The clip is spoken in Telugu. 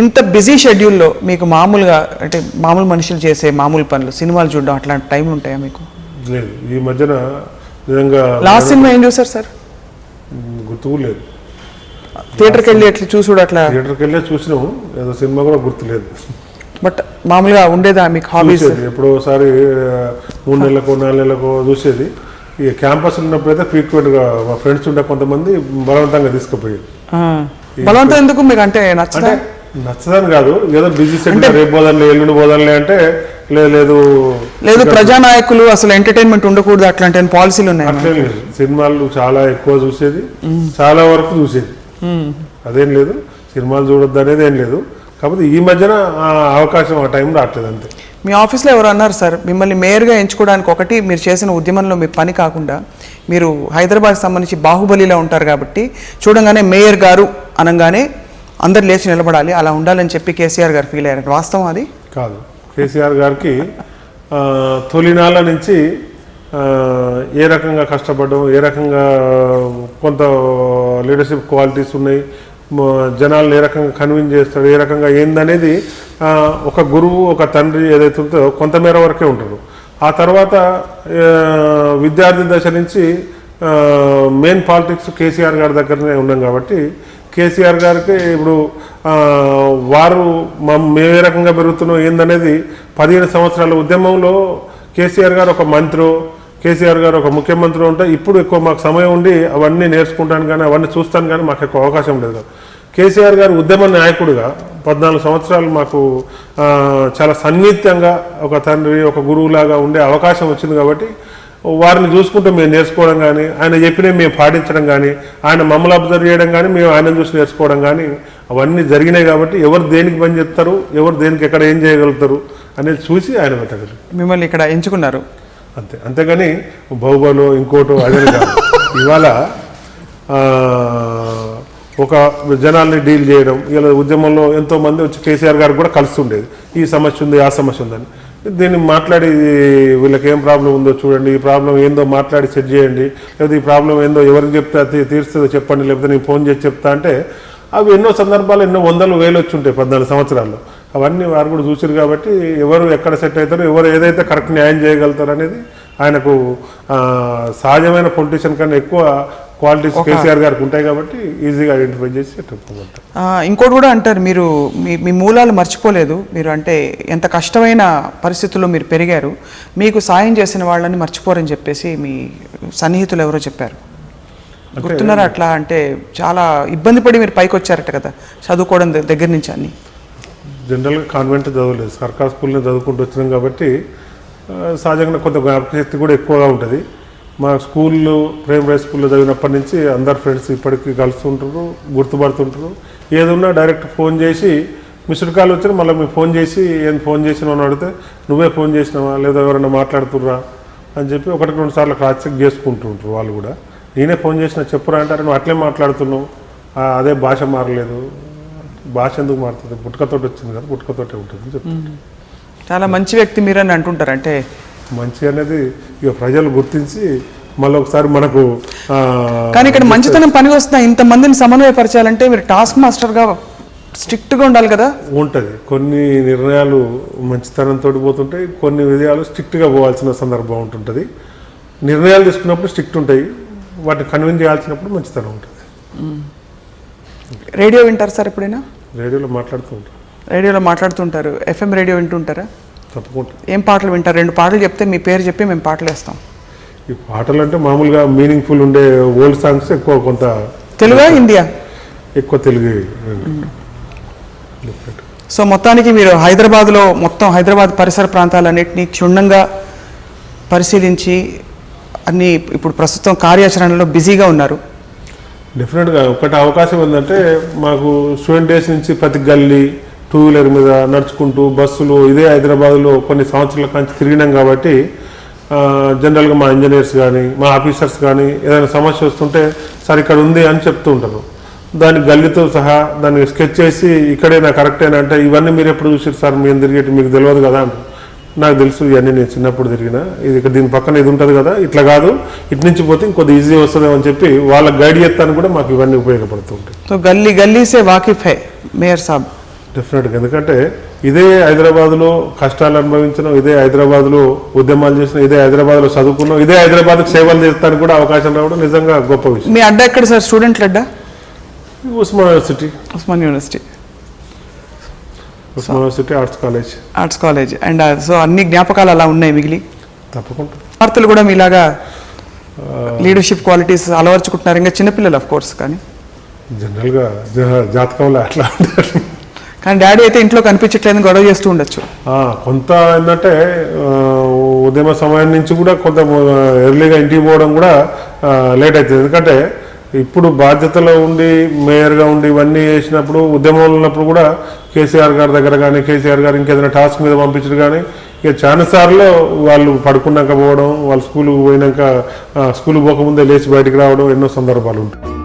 ఇంత బిజీ షెడ్యూల్లో మీకు మామూలుగా అంటే మామూలు మనుషులు చేసే మామూలు పనులు సినిమాలు చూడడం అట్లాంటి టైం ఉంటాయా మీకు? లేదు, ఈ మధ్యన నిజంగా లాస్ట్ సినిమా ఏం చూసారు సార్? గుర్తుకు లేదు. థియేటర్కి వెళ్ళి అట్లా చూసుడు అట్లా థియేటర్కి వెళ్ళే చూసినాము, ఏదో సినిమా కూడా గుర్తులేదు. బట్ మామూలుగా ఉండేదా మీకు హాబీస్? ఎప్పుడో ఒకసారి 3 నెలలకు 4 నెలలకు చూసేది. ఇక క్యాంపస్ ఉన్నప్పుడైతే ఫ్రీక్వెంట్గా మా ఫ్రెండ్స్ ఉండే కొంతమంది బలవంతంగా తీసుకుపోయారు. బలవంతం ఎందుకు మీకు? అంటే నచ్చదని కాదు, ఏదో బిజీ సెట్, రేపు పోదాంలే ఎల్లుండి పోదాంలే అంటే లేదు లేదు ప్రజానాయకులు అసలు ఎంటర్టైన్మెంట్ ఉండకూడదు అట్లాంటి పాలసీలు ఉన్నాయి. అట్లే లేదు, సినిమాలు చాలా ఎక్కువ చూసేది, చాలా వరకు చూసేది. అదేం లేదు, సినిమాలు చూడొద్దు అనేది ఏం లేదు. కాకపోతే ఈ మధ్యన అవకాశం ఆ టైం రావట్లేదు అంతే. మీ ఆఫీస్లో ఎవరు అన్నారు సార్ మిమ్మల్ని మేయర్గా ఎంచుకోవడానికి? ఒకటి, మీరు చేసిన ఉద్యమంలో మీ పని కాకుండా మీరు హైదరాబాద్కి సంబంధించి బాహుబలిలో ఉంటారు కాబట్టి చూడంగానే మేయర్ గారు అనగానే అందరు లేచి నిలబడాలి, అలా ఉండాలని చెప్పి కేసీఆర్ గారు ఫీల్ అయ్యారు. వాస్తవం అది కాదు. కేసీఆర్ గారికి తొలినాళ్ళ నుంచి ఏ రకంగా కష్టపడడం, ఏ రకంగా కొంత లీడర్షిప్ క్వాలిటీస్ ఉన్నాయి, జనాలను ఏ రకంగా కన్విన్స్ చేస్తాడు, ఏ రకంగా ఏందనేది ఒక గురువు ఒక తండ్రి ఏదైతే ఉందో కొంతమేర వరకే ఉంటారు. ఆ తర్వాత విద్యార్థి దశ నుంచి మెయిన్ పాలిటిక్స్ కేసీఆర్ గారి దగ్గరనే ఉన్నాం కాబట్టి కేసీఆర్ గారికి ఇప్పుడు వారు మేము ఏ రకంగా పెరుగుతున్నాం ఏందనేది 15 సంవత్సరాల ఉద్యమంలో కేసీఆర్ గారు ఒక మంత్రి, కేసీఆర్ గారు ఒక ముఖ్యమంత్రి ఉంటే ఇప్పుడు ఎక్కువ మాకు సమయం ఉండి అవన్నీ నేర్చుకుంటాను కానీ అవన్నీ చూస్తాను కానీ మాకు ఎక్కువ అవకాశం లేదు కదా. కేసీఆర్ గారు ఉద్యమ నాయకుడిగా 14 సంవత్సరాలు మాకు చాలా సన్నిహితంగా ఒక తండ్రి ఒక గురువులాగా ఉండే అవకాశం వచ్చింది కాబట్టి వారిని చూసుకుంటూ మేము నేర్చుకోవడం కానీ, ఆయన చెప్పినవి మేము పాటించడం కానీ, ఆయన మమ్మల్ని అబ్జర్వ్ చేయడం కానీ, మేము ఆయన చూసి నేర్చుకోవడం కానీ అవన్నీ జరిగినాయి. కాబట్టి ఎవరు దేనికి పని చెప్తారు, ఎవరు దేనికి ఎక్కడ ఏం చేయగలుగుతారు అనేది చూసి ఆయన పెట్టగలరు. మిమ్మల్ని ఇక్కడ ఎంచుకున్నారు అంతే. అంతేగాని బాహుబలో ఇంకోటో అదే కాదు. ఇవాళ ఒక జనాల్ని డీల్ చేయడం, ఇలా ఉద్యమంలో ఎంతోమంది వచ్చి కేసీఆర్ గారికి కూడా కలుస్తుండేది, ఈ సమస్య ఉంది ఆ సమస్య ఉందని. దీన్ని మాట్లాడి వీళ్ళకి ఏం ప్రాబ్లం ఉందో చూడండి, ఈ ప్రాబ్లం ఏందో మాట్లాడి సెట్ చేయండి, లేదా ఈ ప్రాబ్లం ఏందో ఎవరికి చెప్తే తీరుస్తుందో చెప్పండి, లేకపోతే నేను ఫోన్ చేసి చెప్తా అంటే అవి ఎన్నో సందర్భాలు ఎన్నో 100,000 వచ్చి ఉంటాయి 14 సంవత్సరాల్లో. అవన్నీ వారు కూడా చూసారు కాబట్టి ఎవరు ఎక్కడ సెట్ అవుతారో, ఎవరు ఏదైతే కరెక్ట్ న్యాయం చేయగలుగుతారు అనేది ఆయనకు సహజమైన పొలిటీషియన్ కన్నా ఎక్కువ క్వాలిటీస్ కేసీఆర్ గారికి ఉంటాయి కాబట్టి ఈజీగా ఐడెంటిఫై చేసి చెప్పుకోగలుగుతారు. ఇంకోటి కూడా అంటారు, మీరు మీ మూలాలు మర్చిపోలేదు, మీరు అంటే ఎంత కష్టమైన పరిస్థితుల్లో మీరు పెరిగారు, మీకు సాయం చేసిన వాళ్ళని మర్చిపోరని చెప్పేసి మీ సన్నిహితులు ఎవరో చెప్పారు. గుర్తున్నారా అట్లా? అంటే చాలా ఇబ్బంది పడి మీరు పైకి వచ్చారట కదా చదువుకోవడం దగ్గర నుంచి. అన్ని జనరల్గా కాన్వెంట్ చదవలేదు, సర్కార్ స్కూల్ని చదువుకుంటూ వచ్చినాం కాబట్టి సహజంగా కొంత జ్ఞాపకశక్తి కూడా ఎక్కువగా ఉంటుంది. మా స్కూల్లో ప్రైమరీ స్కూల్లో చదివినప్పటి నుంచి అందరు ఫ్రెండ్స్ ఇప్పటికీ కలుస్తుంటారు, గుర్తుపడుతుంటారు. ఏదున్నా డైరెక్ట్ ఫోన్ చేసి మిస్డ్ కాల్ వచ్చినా మళ్ళీ మేము ఫోన్ చేసి ఏం ఫోన్ చేసినావు అని అడిగితే నువ్వే ఫోన్ చేసినావా లేదా ఎవరైనా మాట్లాడుతుర్రా అని చెప్పి 1-2 సార్లు క్రాస్ చెక్ చేసుకుంటుంటారు వాళ్ళు కూడా. నేనే ఫోన్ చేసిన చెప్పురా అంటారు, నువ్వు అట్లే మాట్లాడుతున్నావు, అదే భాష మారలేదు. భాష ఎందుకు మారుతుంది, పుట్టుకతోటి వచ్చింది కదా, పుట్టుకతోటే ఉంటుంది చెప్తాను. చాలా మంచి వ్యక్తి మీరని అంటుంటారు. అంటే మంచి అనేది ఇక ప్రజలు గుర్తించి మళ్ళీ ఒకసారి మనకు. కానీ ఇక్కడ మంచితనం పని వస్తున్నా ఇంతమందిని సమన్వయపరచాలంటే మీరు టాస్క్ మాస్టర్గా స్ట్రిక్ట్గా ఉండాలి కదా. ఉంటుంది, కొన్ని నిర్ణయాలు మంచితనంతో పోతుంటాయి, కొన్ని విషయాలు స్ట్రిక్ట్గా పోవాల్సిన సందర్భం ఉంటుంటుంది. నిర్ణయాలు తీసుకున్నప్పుడు స్ట్రిక్ట్ ఉంటాయి, వాటిని కన్విన్స్ చేయాల్సినప్పుడు మంచితనం ఉంటుంది. రేడియో వింటారు సార్ ఎప్పుడైనా? రేడియోలో మాట్లాడుతూ ఉంటారు. రేడియోలో మాట్లాడుతుంటారు. FM రేడియో వింటుంటారా? తప్పకుండా. ఏం పాటలు వింటారు? 2 పాటలు చెప్తే మీ పేరు చెప్పి మేము పాటలు వేస్తాం. ఈ పాటలు అంటే మామూలుగా మీనింగ్ఫుల్ ఉండే ఓల్డ్ సాంగ్స్ ఎక్కువ. కొంత తెలుగా హిందీయా? ఎక్కువ తెలుగు. సో మొత్తానికి మీరు హైదరాబాద్లో మొత్తం హైదరాబాద్ పరిసర ప్రాంతాలన్నింటినీ క్షుణ్ణంగా పరిశీలించి అన్నీ ఇప్పుడు ప్రస్తుతం కార్యాచరణలో బిజీగా ఉన్నారు. డెఫినెట్గా ఒకటి అవకాశం ఏంటంటే మాకు స్టూడెంట్ డేస్ నుంచి ప్రతి గల్లీ 2 వీలర్ మీద నడుచుకుంటూ బస్సులు ఇదే హైదరాబాద్లో కొన్ని సంవత్సరాల నుంచి తిరిగినాం కాబట్టి జనరల్గా మా ఇంజనీర్స్ కానీ మా ఆఫీసర్స్ కానీ ఏదైనా సమస్య వస్తుంటే సార్ ఇక్కడ ఉంది అని చెప్తూ ఉంటారు. దాని గల్లీతో సహా దాన్ని స్కెచ్ చేసి ఇక్కడైనా కరెక్టేనా అంటే ఇవన్నీ మీరు ఎప్పుడు చూసారు సార్, మేము తిరిగేటి మీకు తెలియదు కదా అంటారు. నాకు తెలుసు, ఇవన్నీ నేను చిన్నప్పుడు తిరిగిన, ఇది ఇక్కడ దీని పక్కన ఇది ఉంటుంది కదా, ఇట్లా కాదు ఇటు నుంచి పోతే ఇంకొద్ది ఈజీ వస్తుందేమో అని చెప్పి వాళ్ళకి గైడ్ చేస్తాను కూడా మాకు ఇవన్నీ ఉపయోగపడుతూ ఉంటాయి. సో గల్లీ గల్లీ సే వాకిఫ్ హై మేయర్ సాబ్. డెఫినెట్గా, ఎందుకంటే ఇదే హైదరాబాద్లో కష్టాలు అనుభవించడం, ఇదే హైదరాబాద్లో ఉద్యమాలు చేసిన, ఇదే హైదరాబాద్లో చదువుకున్నాం, ఇదే హైదరాబాద్కి సేవలు చేస్తానికి కూడా అవకాశం రావడం నిజంగా గొప్ప విషయం. మీ అడ్డా ఎక్కడ సార్, స్టూడెంట్ల అడ్డా? Osman university, Osman university arts college. And so అన్ని జ్ఞాపకాలు అలా ఉన్నాయి మిగిలి. తప్పకుండా వార్తలు కూడా మీలాగా లీడర్షిప్ క్వాలిటీస్ అలవర్చుకుంటున్నారు, ఇంకా చిన్నపిల్లలు ఆఫ్ కోర్స్, కానీ జనరల్గా జాతకంలో అట్లా ఉంటారు. కానీ డాడీ అయితే ఇంట్లో కనిపించట్లేదు, గొడవ చేస్తూ ఉండొచ్చు. కొంత ఏంటంటే ఉద్యమ సమయం నుంచి కూడా కొంత ఎర్లీగా ఇంటికి పోవడం కూడా లేట్ అవుతుంది. ఎందుకంటే ఇప్పుడు బాధ్యతలో ఉండి మేయర్గా ఉండి ఇవన్నీ చేసినప్పుడు, ఉద్యమంలో ఉన్నప్పుడు కూడా కేసీఆర్ గారి దగ్గర కానీ, కేసీఆర్ గారు ఇంకేదైనా టాస్క్ మీద పంపించడం కానీ, ఇక చాలా సార్లు వాళ్ళు పడుకున్నాక పోవడం, వాళ్ళు స్కూల్కి పోయినాక స్కూల్కి పోకముందే లేచి బయటికి రావడం ఎన్నో సందర్భాలు ఉంటాయి.